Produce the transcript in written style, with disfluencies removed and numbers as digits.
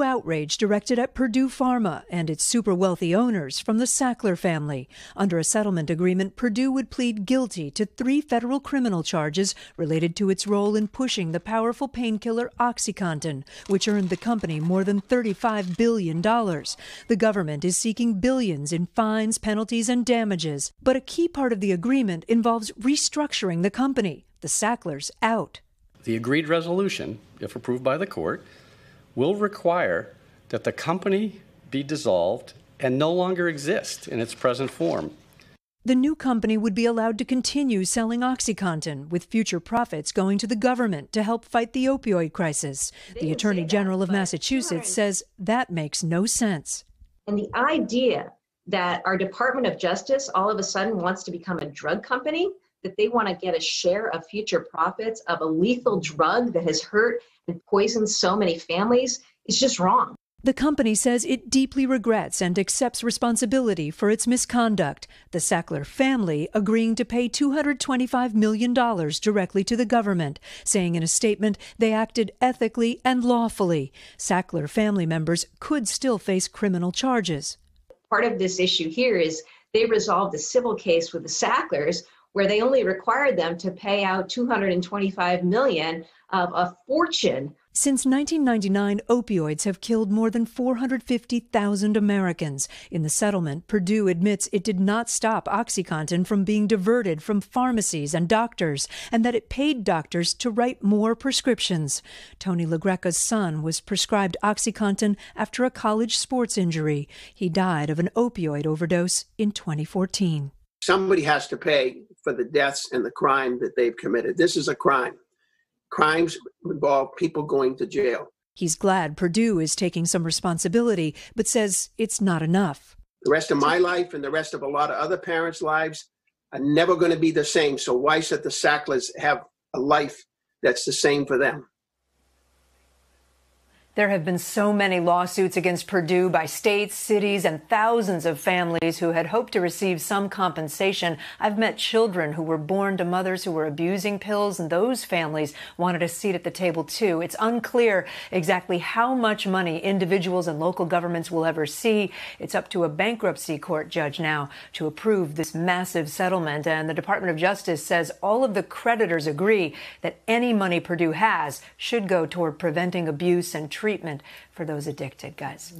new outrage directed at Purdue Pharma and its super-wealthy owners from the SACKLER family. Under a settlement agreement, Purdue would plead guilty to 3 federal criminal charges related to its role in pushing the powerful painkiller OxyContin, which earned the company more than $35 billion. The government is seeking billions in fines, penalties, and damages. But a key part of the agreement involves restructuring the company. The SACKLER's out. The agreed resolution, if approved by the court, will require that the company be dissolved and no longer exist in its present form. The new company would be allowed to continue selling OxyContin, with future profits going to the government to help fight the opioid crisis. The Attorney General of Massachusetts says that makes no sense. And the idea that our Department of Justice all of a sudden wants to become a drug company, that they want to get a share of future profits of a lethal drug that has hurt and poisoned so many families, is just wrong. The company says it deeply regrets and accepts responsibility for its misconduct. The SACKLER family agreeing to pay $225 million directly to the government, saying in a statement they acted ethically and lawfully. SACKLER family members could still face criminal charges. Part of this issue here is they resolved a civil case with the SACKLERs where they only required them to pay out $225 million of a fortune. Since 1999, opioids have killed more than 450,000 Americans. In the settlement, Purdue admits it did not stop OxyContin from being diverted from pharmacies and doctors, and that it paid doctors to write more prescriptions. Tony LaGreca's son was prescribed OxyContin after a college sports injury. He died of an opioid overdose in 2014. Somebody has to pay for the deaths and the crime that they've committed. This is a crime. Crimes involve people going to jail. He's glad Purdue is taking some responsibility, but says it's not enough. The rest of my life and the rest of a lot of other parents' lives are never going to be the same. So why should the SACKLERs have a life that's the same for them? There have been so many lawsuits against Purdue by states, cities, and thousands of families who had hoped to receive some compensation. I've met children who were born to mothers who were abusing pills, and those families wanted a seat at the table, too. It's unclear exactly how much money individuals and local governments will ever see. It's up to a bankruptcy court judge now to approve this massive settlement. And the Department of Justice says all of the creditors agree that any money Purdue has should go toward preventing abuse and treatment for those addicted, guys.